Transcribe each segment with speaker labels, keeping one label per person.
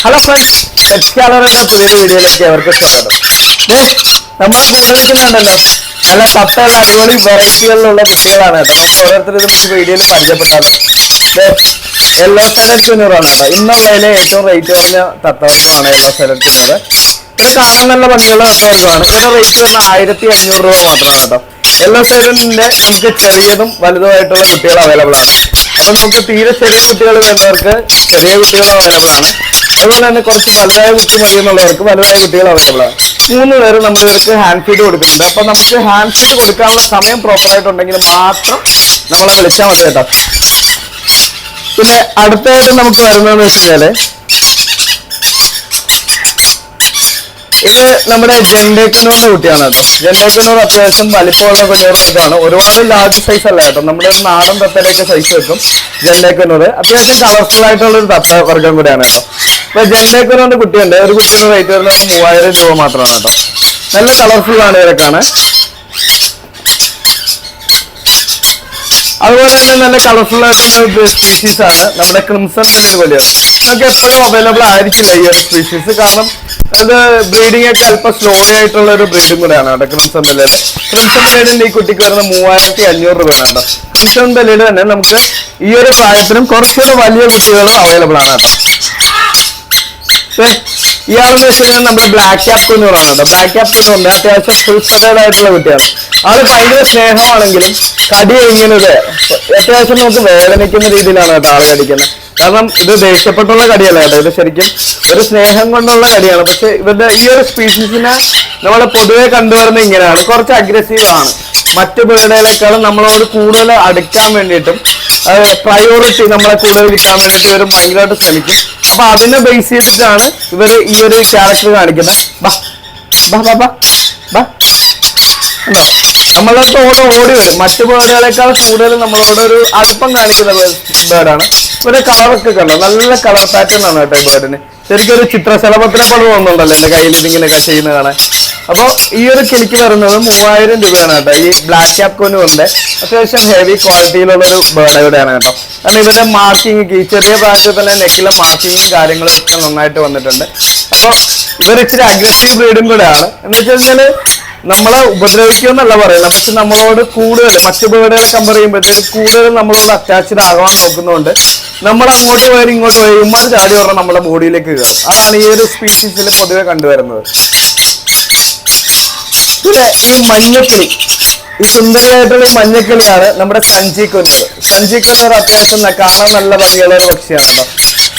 Speaker 1: Hello friends, എക്സ്കാലറിന്റെ പുതിയൊരു വീഡിയോയിലേക്ക് അവർക്ക് സ്വാഗതം. നമ്മുടെ കൂടെ നിൽക്കുന്നുണ്ടല്ലോ നല്ല തട്ടയുള്ള അടിപൊളി വെറൈറ്റികളിലുള്ള കുട്ടികളാണ് കേട്ടോ. നമുക്ക് ഓരോരുത്തരും ഇത് നമുക്ക് വീഡിയോയിൽ പരിചയപ്പെട്ടാലോ. യെല്ലോ സൈലന്റ് കുഞ്ഞൂറാണ് കേട്ടോ. ഇന്നുള്ളതിലെ ഏറ്റവും റേറ്റ് കുറഞ്ഞ തത്തവർഗമാണ് യെല്ലോ സൈലന്റ് കുഞ്ഞൂറ്. ഇത് കാണാൻ നല്ല ഭംഗിയുള്ള തത്തവർഗമാണ്. ഇതിന്റെ റേറ്റ് വരുന്നത് 1500 രൂപ മാത്രമാണ് കേട്ടോ. യെല്ലോ സൈലന്റിന്റെ നമുക്ക് ചെറിയതും വലുതുമായിട്ടുള്ള കുട്ടികൾ അവൈലബിൾ ആണ്. അപ്പൊ നമുക്ക് തീരെ ചെറിയ കുട്ടികൾ വേണ്ടവർക്ക് ചെറിയ കുട്ടികളും അവൈലബിൾ ആണ്. അതുപോലെ തന്നെ കുറച്ച് വലുതായ കുട്ടി മതി എന്നുള്ളവർക്ക് വലുതായ കുട്ടികൾ അവൈലബിൾ ആണ്. 3 പേര് നമ്മൾ ഇവർക്ക് ഹാൻഡ് ഫീഡ് കൊടുക്കുന്നുണ്ട്. അപ്പൊ നമുക്ക് ഹാൻഡ് ഫീഡ് കൊടുക്കാനുള്ള സമയം പ്രോപ്പർ ആയിട്ടുണ്ടെങ്കിൽ മാത്രം നമ്മളെ വിളിച്ചാൽ മതി കേട്ടോ. പിന്നെ അടുത്തായിട്ട് നമുക്ക് വരുന്നതെന്ന് വെച്ച് കഴിഞ്ഞാല് ഇത് നമ്മുടെ ജെൻഡേക്കനൂറിന്റെ കുട്ടിയാണ് കേട്ടോ. ജെൻഡേക്കനൂർ അത്യാവശ്യം വലിപ്പമുള്ള കുഞ്ഞുങ്ങളൊക്കെയാണ്. ഒരുപാട് ലാർജ് സൈസ് അല്ല കേട്ടോ. നമ്മുടെ ഒരു നാടൻ തത്തയിലേക്ക് സൈസ് വെക്കും ജെൻഡേക്കനൂർ. അത്യാവശ്യം കളർഫുൾ ആയിട്ടുള്ള ഒരു തത്ത വർഗ്ഗം കൂടിയാണ് കേട്ടോ. ഇപ്പൊ ജെൻഡേക്കനൂറിന്റെ കുട്ടിയുണ്ട്. ഒരു കുട്ടിയുടെ റേറ്റ് വരുന്നത് 3000 രൂപ മാത്രമാണ് കേട്ടോ. നല്ല കളർഫുൾ ആണ് ഇവരൊക്കെയാണ്. അതുപോലെ തന്നെ നല്ല കളർഫുൾ ആയിട്ടുള്ള സ്പീഷീസ് ആണ് നമ്മുടെ ക്രിംസൺ ബെല്ലിഡ് പോലെയാണ്. നമുക്ക് എപ്പോഴും അവൈലബിൾ ആയിരിക്കില്ല ഈ ഒരു സ്പീഷീസ്. കാരണം അത് ബ്രീഡിംഗ് ഒക്കെ അല്പം സ്ലോലി ആയിട്ടുള്ള ഒരു ബ്രീഡും കൂടെയാണ് കേട്ടോ ക്രിംസൺ ബെല്ലിഡ്. ക്രിംസൺ ബെല്ലിഡിന്റെ ഈ കുട്ടിക്ക് വരുന്ന 3500 രൂപയാണ് കേട്ടോ. ക്രിംസൺ ബെല്ലിഡ് തന്നെ നമുക്ക് ഈ ഒരു പ്രായത്തിനും കുറച്ചുകൂടെ വലിയ കുട്ടികളും അവൈലബിൾ ആണ് കേട്ടോ. ഇയാളെന്ന് വെച്ച് കഴിഞ്ഞാൽ നമ്മുടെ ബ്ലാക്ക് ക്യാപ് കുഞ്ഞൂറാണ് കേട്ടോ. ബ്ലാക്ക് ക്യാപ് കുഞ്ഞൂറിന്റെ അത്യാവശ്യം ഫുൾ ഫെഡേഡ് ആയിട്ടുള്ള കുട്ടിയാണ്. ആള് ഭയങ്കര സ്നേഹമാണെങ്കിലും കടി ഇങ്ങനെ അത്യാവശ്യം നമുക്ക് വേദനിക്കുന്ന രീതിയിലാണ് കേട്ടോ ആള് കടിക്കുന്നത്. കാരണം ഇത് ദേഷ്യപ്പെട്ടുള്ള കടിയല്ല കേട്ടോ. ഇത് ശരിക്കും ഒരു സ്നേഹം കൊണ്ടുള്ള കടിയാണ്. പക്ഷെ ഇവരുടെ ഈ ഒരു സ്പീഷീസിനെ നമ്മൾ പൊതുവെ കണ്ടുവരുന്നത് ഇങ്ങനെയാണ്. കുറച്ച് അഗ്രസീവ് ആണ്. മറ്റു ബേഡുകളെക്കാളും നമ്മളോട് കൂടുതൽ അടുക്കാൻ വേണ്ടിയിട്ടും പ്രയോറിറ്റി നമ്മളെ കൂടുതൽ കിട്ടാൻ വേണ്ടിയിട്ട് ഇവർ ഭയങ്കരമായിട്ട് ശ്രമിക്കും. അപ്പൊ അതിനെ ബേസ് ചെയ്തിട്ടാണ് ഇവര് ഈ ഒരു ക്യാരക്ടർ കാണിക്കുന്നത്. നമ്മളടുത്ത് ഓടി വരും. മറ്റു ബേഡുകളെക്കാൾ കൂടുതൽ നമ്മളോട് ഒരു അടുപ്പം കാണിക്കുന്ന ബേഡാണ്. ഇവരുടെ കളറൊക്കെ കണ്ടോ, നല്ല കളർ പാറ്റേൺ ആണ് കേട്ടോ ഈ ബേഡിന്. ശരിക്കും ഒരു ചിത്രശലഭത്തിനെ പോലെ തോന്നുന്നുണ്ടല്ലോ എന്റെ കയ്യിൽ ഇതിങ്ങനെ ചെയ്യുന്നത് കാണാൻ. അപ്പോൾ ഈ ഒരു കിളിക്ക് വരുന്നത് 3000 രൂപയാണ് കേട്ടോ. ഈ ബ്ലാക്ക് ക്യാപ് കുഞ്ഞൂറിന്റെ അത്യാവശ്യം ഹെവി ക്വാളിറ്റിയിലുള്ള ഒരു ബേഡ് ഇവിടെയാണ് കേട്ടോ. കാരണം ഇവരുടെ മാർക്കിങ് ഈ ചെറിയ പ്രായത്തിൽ തന്നെ നെക്കിലെ മാർക്കിങ്ങും കാര്യങ്ങളും ഒക്കെ നന്നായിട്ട് വന്നിട്ടുണ്ട്. അപ്പോൾ ഇവർ ഇച്ചിരി അഗ്രസീവ് ബ്രീഡും കൂടെയാണ്. എന്ന് വെച്ച് കഴിഞ്ഞാല് നമ്മളെ ഉപദ്രവിക്കുമെന്നല്ല പറയുന്നത്. പക്ഷെ നമ്മളോട് കൂടുതൽ മറ്റു ബേഡുകളെ കമ്പയർ ചെയ്യുമ്പോഴത്തേക്ക് കൂടുതൽ നമ്മളോട് അറ്റാച്ച്ഡ് ആകാൻ നോക്കുന്നതുകൊണ്ട് നമ്മൾ അങ്ങോട്ട് പോയാലും ഇങ്ങോട്ട് പോയി ഉമ്മാൻ ചാടി പറഞ്ഞാൽ നമ്മുടെ ബോഡിയിലേക്ക് കയറും. അതാണ് ഈ ഒരു സ്പീഷീസിൽ പൊതുവെ കണ്ടുവരുന്നത്. പിന്നെ ഈ മഞ്ഞക്കിളി, ഈ സുന്ദരിയായിട്ടുള്ള ഈ മഞ്ഞക്കിളിയാണ് നമ്മുടെ സഞ്ചി കുന്നൂർ. സഞ്ചി കുന്നൂർ അത്യാവശ്യം കാണാൻ നല്ല ഭംഗിയുള്ള ഒരു പക്ഷിയാണ് കേട്ടോ.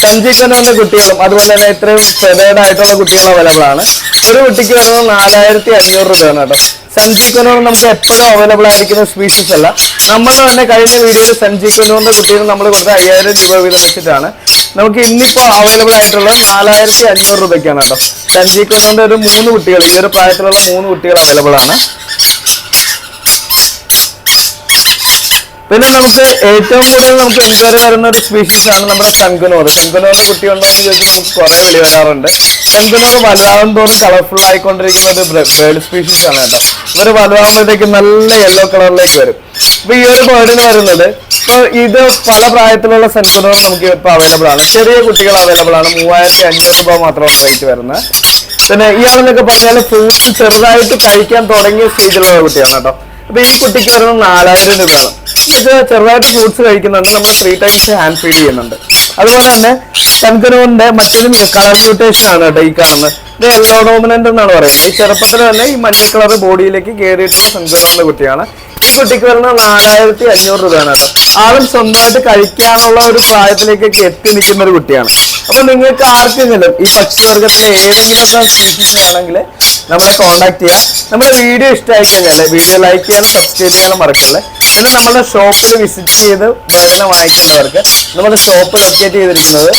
Speaker 1: സഞ്ചി കുന്നൂറിന്റെ കുട്ടികളും അതുപോലെ തന്നെ ഇത്രയും ഫെഡേഡ് ആയിട്ടുള്ള കുട്ടികൾ അവൈലബിൾ ആണ്. ഒരു കുട്ടിക്ക് വരുന്നത് 4500 രൂപയാണ് കേട്ടോ. സഞ്ചി കുന്നൂർ നമുക്ക് എപ്പോഴും അവൈലബിൾ ആയിരിക്കുന്ന സ്പീഷീസ് അല്ല. നമ്മൾ തന്നെ കഴിഞ്ഞ വീഡിയോയിൽ സഞ്ചി കുന്നൂറിന്റെ കുട്ടികൾ നമ്മൾ കൊടുത്ത 5000 രൂപ വീതം വെച്ചിട്ടാണ് നമുക്ക് ഇന്നിപ്പോ അവൈലബിൾ ആയിട്ടുള്ളത് 4500 രൂപയ്ക്കാണ് കേട്ടോ. സഞ്ചി കുന്നൂറിന്റെ ഒരു 3 കുട്ടികൾ, ഈ ഒരു പ്രായത്തിലുള്ള 3 കുട്ടികൾ അവൈലബിൾ ആണ്. പിന്നെ നമുക്ക് ഏറ്റവും കൂടുതൽ നമുക്ക് എൻക്വയറി വരുന്ന ഒരു സ്പീഷീസ് ആണ് നമ്മുടെ ശംഖുനൂർ. ശംഖുനൂറിന്റെ കുട്ടി ഉണ്ടോ എന്ന് ചോദിച്ചാൽ നമുക്ക് കുറെ വിളി വരാറുണ്ട്. ശംഖുനൂർ വലുതാവും തോറും കളർഫുൾ ആയിക്കൊണ്ടിരിക്കുന്ന ഒരു ബേർഡ് സ്പീഷീസ് ആണ് കേട്ടോ. ഇവർ വലുതാകുമ്പോഴത്തേക്ക് നല്ല യെല്ലോ കളറിലേക്ക് വരും. അപ്പൊ ഈ ഒരു ബേർഡിന് വരുന്നത് ഇപ്പൊ ഇത് പല പ്രായത്തിലുള്ള ശംഖുനൂർ നമുക്ക് ഇപ്പൊ അവൈലബിൾ ആണ്. ചെറിയ കുട്ടികൾ അവൈലബിൾ ആണ്. 3500 രൂപ മാത്രമാണ് റേറ്റ് വരുന്നത്. പിന്നെ ഇയാളെന്നൊക്കെ പറഞ്ഞാൽ ഫ്രൂട്ട്സ് ചെറുതായിട്ട് കഴിക്കാൻ തുടങ്ങിയ സ്റ്റേജിലുള്ള കുട്ടിയാണ് കേട്ടോ. അപ്പൊ ഈ കുട്ടിക്ക് വരുന്നത് 4000 രൂപയാണ്. ചെറുതായിട്ട് ഫ്രൂട്ട്സ് കഴിക്കുന്നുണ്ട്. നമ്മൾ 3 ടൈംസ് ഹാൻഡ് ഫീഡ് ചെയ്യുന്നുണ്ട്. അതുപോലെ തന്നെ ശംഖുനൂറിന്റെ മറ്റൊരു കളർ മ്യൂട്ടേഷൻ ആണ് കേട്ടോ ഈ കാണുന്നത്. ഇത് യെല്ലോ ഡോമിനന്റ് എന്നാണ് പറയുന്നത്. ഈ ചെറുപ്പത്തിൽ തന്നെ ഈ മഞ്ഞ കളർ ബോഡിയിലേക്ക് കയറിയിട്ടുള്ള ശംഖുനൂറിന്റെ കുട്ടിയാണ്. ഈ കുട്ടിക്ക് വരുന്നത് 4500 രൂപയാണ് കേട്ടോ. ആളും സ്വന്തമായിട്ട് കഴിക്കാനുള്ള ഒരു പ്രായത്തിലേക്കൊക്കെ എത്തി നിൽക്കുന്ന ഒരു കുട്ടിയാണ്. അപ്പൊ നിങ്ങൾക്ക് ആർക്കെങ്കിലും ഈ പക്ഷിവർഗത്തിലെ ഏതെങ്കിലുമൊക്കെ സ്പീഷീസ് ആണെങ്കിൽ നമ്മളെ കോൺടാക്ട് ചെയ്യാം. നമ്മുടെ വീഡിയോ ഇഷ്ടമായി കഴിഞ്ഞാൽ വീഡിയോ ലൈക്ക് ചെയ്യാനും സബ്സ്ക്രൈബ് ചെയ്യാനും മറക്കല്ലേ. പിന്നെ നമ്മുടെ ഷോപ്പിൽ വിസിറ്റ് ചെയ്ത് ബേർഡിനെ വാങ്ങിക്കേണ്ടവർക്ക് നമ്മുടെ ഷോപ്പ് ലൊക്കേറ്റ് ചെയ്തിരിക്കുന്നത്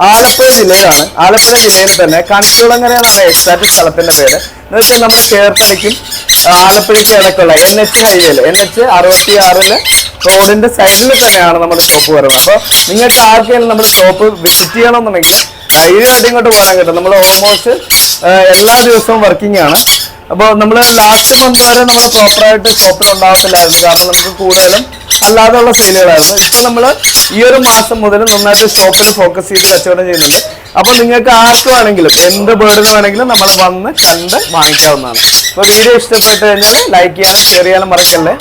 Speaker 1: ആലപ്പുഴ ജില്ലയിലാണ്. ആലപ്പുഴ ജില്ലയിൽ തന്നെ കണിച്ചുളങ്ങര എന്നാണ് എക്സാക്ട് സ്ഥലത്തിന്റെ പേര്. എന്ന് വെച്ചാൽ നമ്മുടെ ചേർത്തലയ്ക്കും ആലപ്പുഴയ്ക്കും ഇടയ്ക്കുള്ള NH ഹൈവേയിൽ NH66 റോഡിന്റെ സൈഡിൽ തന്നെയാണ് നമ്മുടെ ഷോപ്പ് വരുന്നത്. അപ്പോൾ നിങ്ങൾക്ക് ആർക്കെങ്കിലും നമ്മുടെ ഷോപ്പ് വിസിറ്റ് ചെയ്യണമെന്നുണ്ടെങ്കിൽ ഇതുമായിട്ട് ഇങ്ങോട്ട് പോകാൻ കേട്ടോ. നമ്മൾ ഓൾമോസ്റ്റ് എല്ലാ ദിവസവും വർക്കിംഗ് ആണ്. അപ്പോൾ നമ്മൾ ലാസ്റ്റ് മന്ത് വരെ നമ്മൾ പ്രോപ്പറായിട്ട് ഷോപ്പിൽ ഉണ്ടാവത്തില്ലായിരുന്നു. കാരണം നമുക്ക് കൂടുതലും അല്ലാതെയുള്ള സെയിലുകളായിരുന്നു. ഇപ്പൊ നമ്മൾ ഈ ഒരു മാസം മുതൽ നന്നായിട്ട് ഷോപ്പിൽ ഫോക്കസ് ചെയ്ത് കച്ചവടം ചെയ്യുന്നുണ്ട്. അപ്പൊ നിങ്ങൾക്ക് ആർക്ക് വേണമെങ്കിലും എന്ത് ബേർഡിന് വേണമെങ്കിലും നമ്മൾ വന്ന് കണ്ട് വാങ്ങിക്കാവുന്നതാണ്. അപ്പൊ വീഡിയോ ഇഷ്ടപ്പെട്ട് കഴിഞ്ഞാൽ ലൈക്ക് ചെയ്യാനും ഷെയർ ചെയ്യാനും മറക്കല്ലേ.